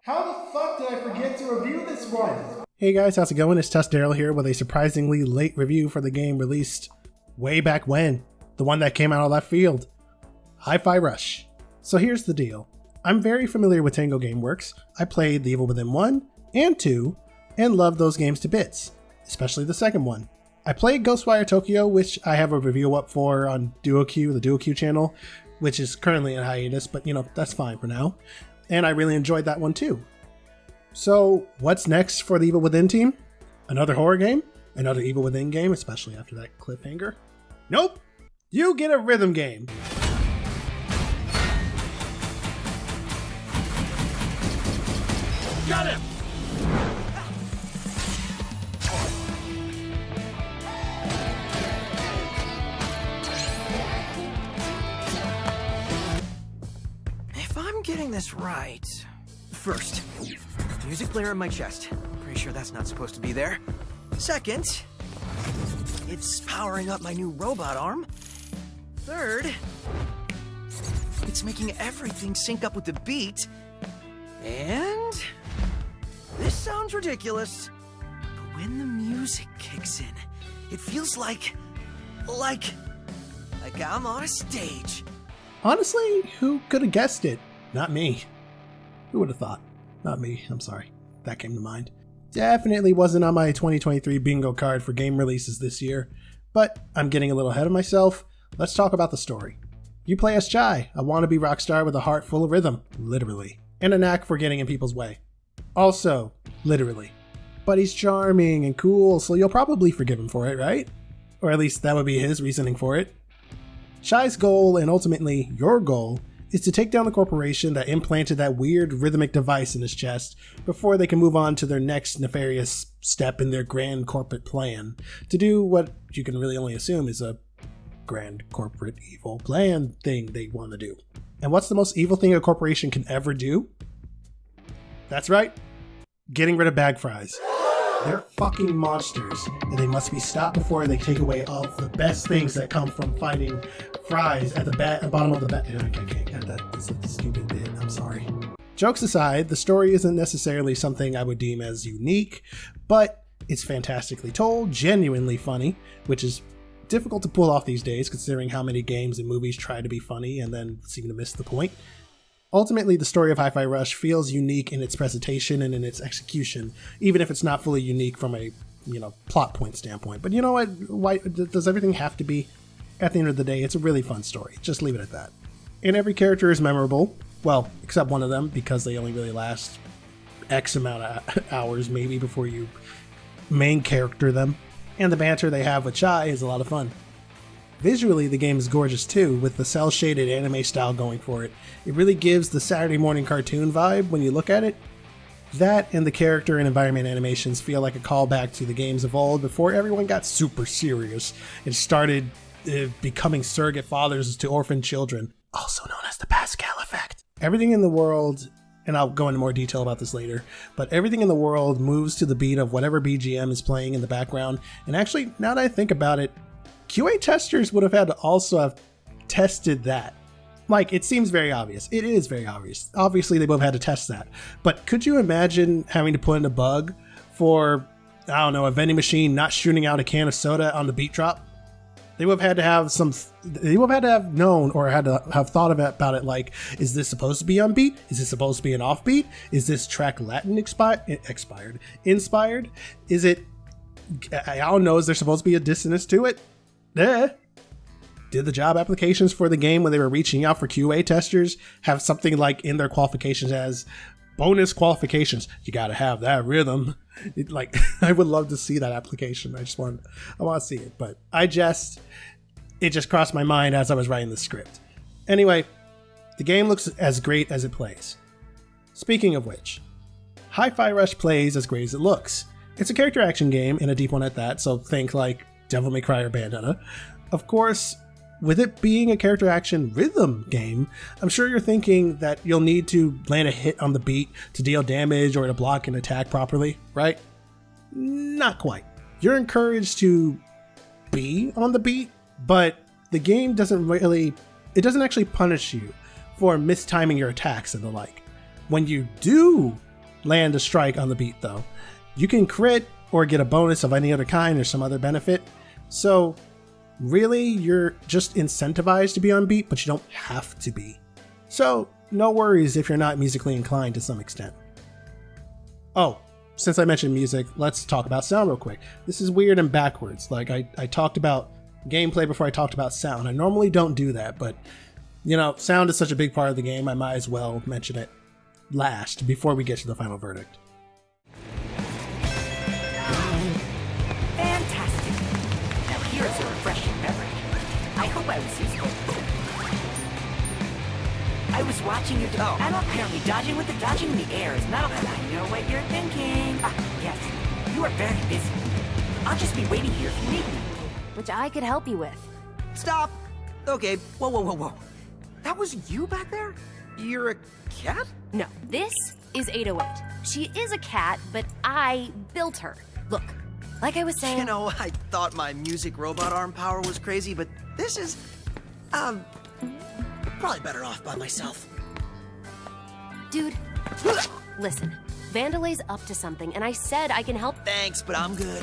How the fuck did I forget to review this one? Hey guys, how's it going? It's TUSDarryl here with a surprisingly late review for the game released way back when. The one that came out of left field. Hi-Fi Rush. So here's the deal. I'm very familiar with Tango Gameworks. I played The Evil Within 1 and 2 and loved those games to bits, especially the second one. I played Ghostwire Tokyo, which I have a review up for on DuoQ, the DuoQ channel, which is currently in hiatus, but that's fine for now. And I really enjoyed that one too. So what's next for the Evil Within team? Another horror game? Another Evil Within game, especially after that cliffhanger? Nope! You get a rhythm game! Got him! If I'm getting this right... First, music player in my chest. Pretty sure that's not supposed to be there. Second, it's powering up my new robot arm. Third, it's making everything sync up with the beat. And... this sounds ridiculous, but when the music kicks in, it feels like I'm on a stage. Honestly, who could have guessed it? Not me. Who would have thought? Not me, I'm sorry. That came to mind. Definitely wasn't on my 2023 bingo card for game releases this year, but I'm getting a little ahead of myself. Let's talk about the story. You play as Chai, a wannabe rock star with a heart full of rhythm, literally, and a knack for getting in people's way. Also, literally. But he's charming and cool, so you'll probably forgive him for it, right? Or at least that would be his reasoning for it. Chai's goal, and ultimately your goal, is to take down the corporation that implanted that weird rhythmic device in his chest before they can move on to their next nefarious step in their grand corporate plan to do what you can really only assume is a grand corporate evil plan thing they want to do. And what's the most evil thing a corporation can ever do? That's right, getting rid of bag fries. They're fucking monsters, and they must be stopped before they take away all of the best things that come from finding fries at the bottom of the bag. Okay, that's a stupid bit, I'm sorry. Jokes aside, the story isn't necessarily something I would deem as unique, but it's fantastically told, genuinely funny, which is difficult to pull off these days considering how many games and movies try to be funny and then seem to miss the point. Ultimately, the story of Hi-Fi Rush feels unique in its presentation and in its execution, even if it's not fully unique from a, plot point standpoint. But you know what? Why does everything have to be? At the end of the day, it's a really fun story. Just leave it at that. And every character is memorable. Well, except one of them, because they only really last X amount of hours, maybe, before you main character them. And the banter they have with Chai is a lot of fun. Visually, the game is gorgeous too, with the cel-shaded anime style going for it. It really gives the Saturday morning cartoon vibe when you look at it. That and the character and environment animations feel like a callback to the games of old before everyone got super serious and started becoming surrogate fathers to orphan children, also known as the Pascal effect. Everything in the world, and I'll go into more detail about this later, but everything in the world moves to the beat of whatever BGM is playing in the background, and actually, now that I think about it, QA testers would have had to also have tested that. Like, it seems very obvious. It is very obvious. Obviously, they both had to test that. But could you imagine having to put in a bug for, a vending machine not shooting out a can of soda on the beat drop? They would have had to have known or had to have thought about it like, is this supposed to be on beat? Is this supposed to be an off beat? Is this track Latin inspired? Is it, is there supposed to be a dissonance to it? Did the job applications for the game when they were reaching out for QA testers have something like in their qualifications as bonus qualifications? You gotta have that rhythm. I would love to see that application. I want to see it, but it just crossed my mind as I was writing the script. Anyway, the game looks as great as it plays. Speaking of which, Hi-Fi Rush plays as great as it looks. It's a character action game and a deep one at that, so think like Devil May Cry or Bayonetta. Of course, with it being a character action rhythm game, I'm sure you're thinking that you'll need to land a hit on the beat to deal damage or to block an attack properly, right? Not quite. You're encouraged to be on the beat, but the game doesn't actually punish you for mistiming your attacks and the like. When you do land a strike on the beat though. You can crit or get a bonus of any other kind or some other benefit. So really, you're just incentivized to be on beat, but you don't have to be. So no worries if you're not musically inclined to some extent. Oh, since I mentioned music, let's talk about sound real quick. This is weird and backwards. Like I talked about gameplay before I talked about sound. I normally don't do that, but you know, sound is such a big part of the game, I might as well mention it last before we get to the final verdict. Fantastic. Now here's a refreshing beverage. I hope I was useful. I was watching you. Oh, and apparently dodging with the dodging in the air is not. I know what you're thinking. Yes, you are very busy. I'll just be waiting here if you need me. Which I could help you with. Stop! Okay, whoa. That was you back there? You're a cat? No, this is 808. She is a cat, but I built her. Look, like I was saying... You know, I thought my music robot arm power was crazy, but this is... probably better off by myself. Dude, listen. Vandelay's up to something, and I said I can help... Thanks, but I'm good.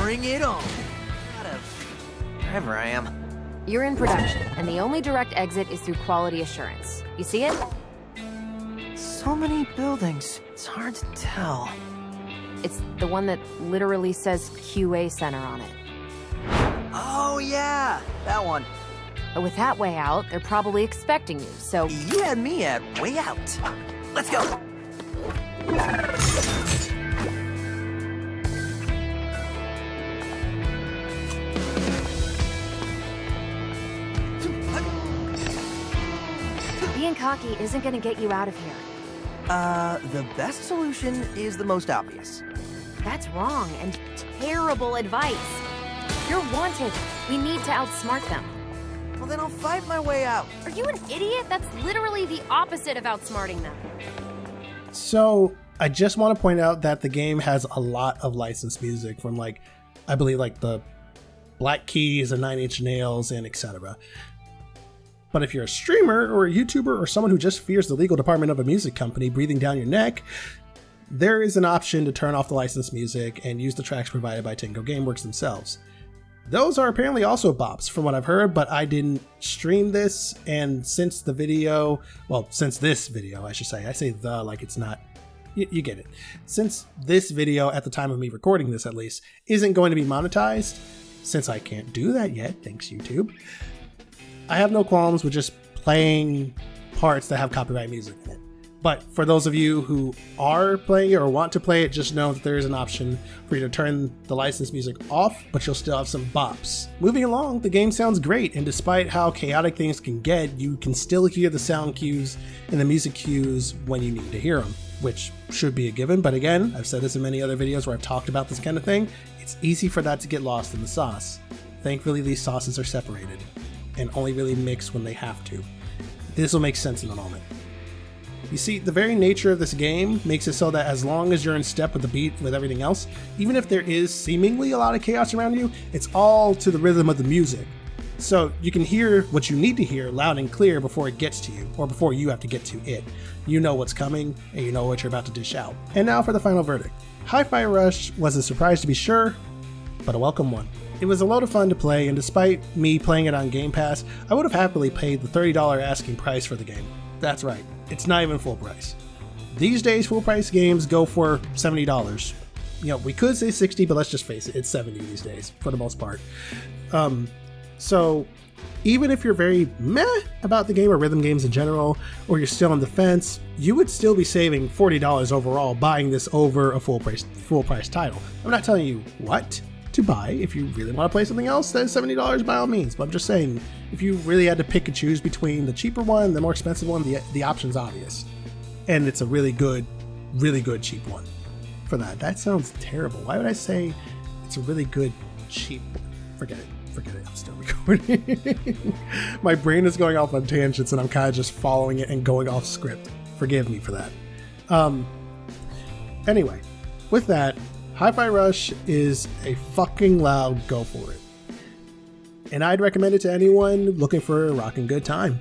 Bring it on. Wherever I am. You're in production, and the only direct exit is through quality assurance. You see it? So many buildings. It's hard to tell. It's the one that literally says QA Center on it. Oh, yeah. That one. But with that way out, they're probably expecting you, so... You had me at way out. Let's go. Being cocky isn't gonna get you out of here. The best solution is the most obvious. That's wrong and terrible advice. You're wanted. We need to outsmart them. Well, then I'll fight my way out. Are you an idiot? That's literally the opposite of outsmarting them. So I just want to point out that the game has a lot of licensed music from I believe the Black Keys and Nine Inch Nails and etc. But if you're a streamer or a YouTuber or someone who just fears the legal department of a music company breathing down your neck, there is an option to turn off the licensed music and use the tracks provided by Tango Gameworks themselves. Those are apparently also bops from what I've heard, but I didn't stream this, and since this video, I should say, I say the like it's not, you get it. Since this video, at the time of me recording this at least, isn't going to be monetized, since I can't do that yet, thanks YouTube, I have no qualms with just playing parts that have copyright music in it. But for those of you who are playing it or want to play it, just know that there is an option for you to turn the licensed music off, but you'll still have some bops. Moving along, the game sounds great, and despite how chaotic things can get, you can still hear the sound cues and the music cues when you need to hear them, which should be a given, but again, I've said this in many other videos where I've talked about this kind of thing, it's easy for that to get lost in the sauce. Thankfully, these sauces are separated, and only really mix when they have to. This will make sense in a moment. You see, the very nature of this game makes it so that as long as you're in step with the beat with everything else, even if there is seemingly a lot of chaos around you, it's all to the rhythm of the music. So you can hear what you need to hear loud and clear before it gets to you, or before you have to get to it. You know what's coming, and you know what you're about to dish out. And now for the final verdict. Hi-Fi Rush was a surprise to be sure, but a welcome one. It was a load of fun to play, and despite me playing it on Game Pass, I would have happily paid the $30 asking price for the game. That's right, it's not even full price. These days, full price games go for $70. You know, we could say $60, but let's just face it, it's $70 these days, for the most part. So, even if you're very meh about the game or rhythm games in general, or you're still on the fence, you would still be saving $40 overall buying this over a full price title. I'm not telling you what to buy. If you really want to play something else that is $70, by all means, but I'm just saying, if you really had to pick and choose between the cheaper one and the more expensive one, the option's obvious. And it's a really good really good cheap one for that. That sounds terrible. Why would I say it's a really good cheap one? Forget it. I'm still recording. My brain is going off on tangents and I'm kind of just following it and going off script. Forgive me for that. Anyway, with that, Hi-Fi Rush is a fucking loud go for it. And I'd recommend it to anyone looking for a rockin' good time,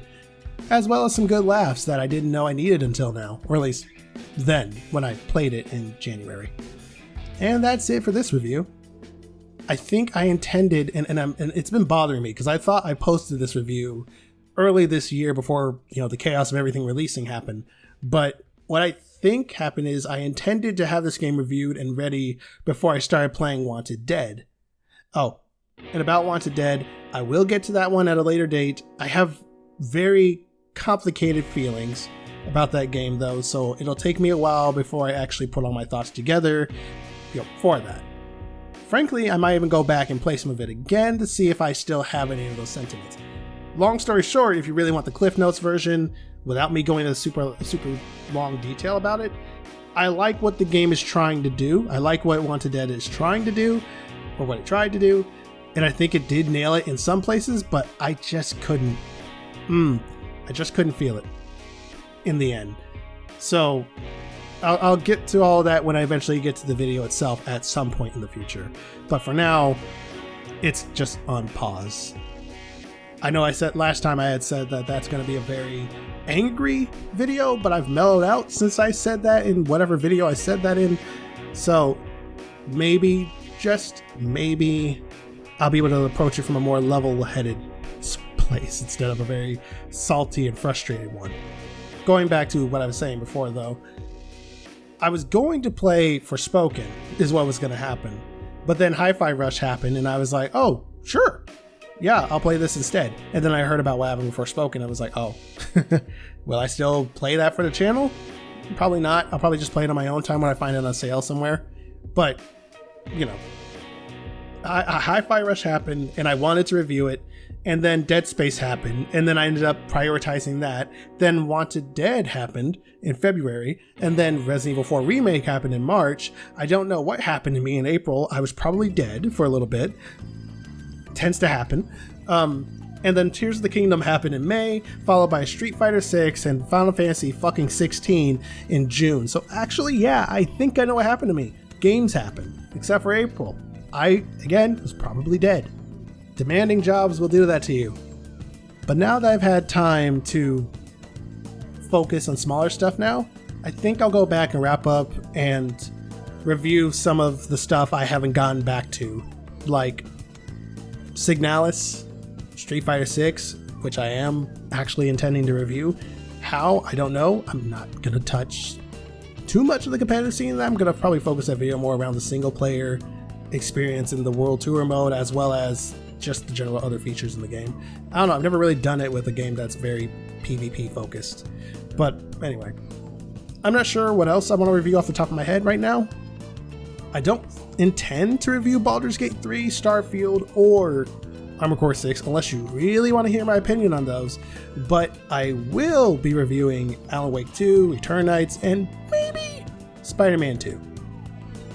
as well as some good laughs that I didn't know I needed until now, or at least then when I played it in January. And that's it for this review. I think I intended, and it's been bothering me because I thought I posted this review early this year before, the chaos of everything releasing happened. But what I think happened is I intended to have this game reviewed and ready before I started playing Wanted Dead. Oh, and about Wanted Dead, I will get to that one at a later date. I have very complicated feelings about that game though, so it'll take me a while before I actually put all my thoughts together for that. Frankly, I might even go back and play some of it again to see if I still have any of those sentiments. Long story short, if you really want the Cliff Notes version, without me going into super long detail about it, I like what the game is trying to do. I like what Wanted Dead is trying to do, or what it tried to do, and I think it did nail it in some places, but I just couldn't feel it in the end. So I'll get to all of that when I eventually get to the video itself at some point in the future. But for now, it's just on pause. I know I said last time I had said that that's going to be a very angry video, but I've mellowed out since I said that in whatever video I said that in. So maybe, just maybe, I'll be able to approach it from a more level-headed place instead of a very salty and frustrated one. Going back to what I was saying before though, I was going to play Forspoken is what was going to happen, but then Hi-Fi Rush happened and I was like, oh, sure. Yeah, I'll play this instead. And then I heard about what happened with Forspoken. I was like, oh, will I still play that for the channel? Probably not. I'll probably just play it on my own time when I find it on sale somewhere. But, Hi-Fi Rush happened and I wanted to review it. And then Dead Space happened, and then I ended up prioritizing that. Then Wanted Dead happened in February, and then Resident Evil 4 Remake happened in March. I don't know what happened to me in April. I was probably dead for a little bit. Tends to happen. And then Tears of the Kingdom happened in May, followed by Street Fighter 6 and Final Fantasy fucking 16 in June. So actually, yeah, I think I know what happened to me. Games happened, except for April. I, again, was probably dead. Demanding jobs will do that to you. But now that I've had time to focus on smaller stuff now, I think I'll go back and wrap up and review some of the stuff I haven't gotten back to, like Signalis, Street Fighter 6, which I am actually intending to review. How? I don't know. I'm not going to touch too much of the competitive scene. I'm going to probably focus that video more around the single player experience in the World Tour mode, as well as just the general other features in the game. I don't know, I've never really done it with a game that's very PvP focused. But anyway, I'm not sure what else I want to review off the top of my head right now. I don't intend to review Baldur's Gate 3, Starfield, or Armored Core 6 unless you really want to hear my opinion on those. But I will be reviewing Alan Wake 2, Return Nights, and maybe Spider-Man 2.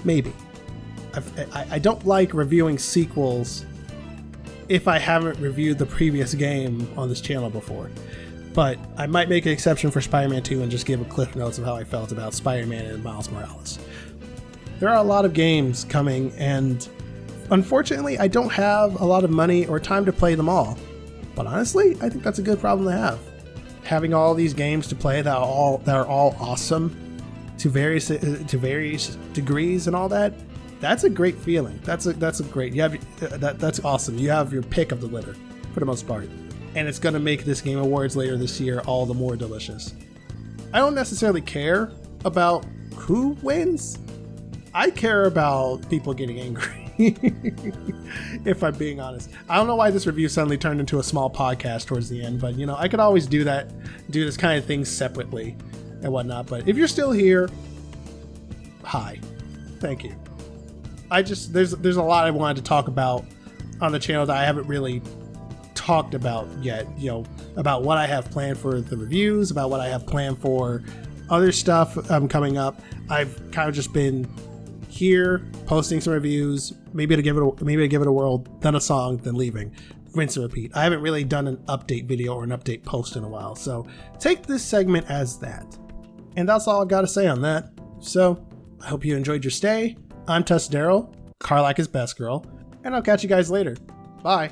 Maybe. I don't like reviewing sequels if I haven't reviewed the previous game on this channel before. But I might make an exception for Spider-Man 2 and just give a cliff notes of how I felt about Spider-Man and Miles Morales. There are a lot of games coming, and unfortunately I don't have a lot of money or time to play them all. But honestly, I think that's a good problem to have. Having all these games to play that are all awesome to various degrees and all that. That's a great feeling. That's great. You have that's awesome. You have your pick of the litter for the most part, and it's gonna make this Game Awards later this year all the more delicious. I don't necessarily care about who wins. I care about people getting angry. If I'm being honest, I don't know why this review suddenly turned into a small podcast towards the end, but I could always do this kind of thing separately and whatnot. But if you're still here, hi, thank you. There's a lot I wanted to talk about on the channel that I haven't really talked about yet, about what I have planned for the reviews, about what I have planned for other stuff coming up. I've kind of just been here posting some reviews, maybe to give it a whirl, then a song, then leaving. Rinse and repeat. I haven't really done an update video or an update post in a while, so take this segment as that. And that's all I've got to say on that. So, I hope you enjoyed your stay. I'm TUSDarryl, Carlac is best girl, and I'll catch you guys later. Bye.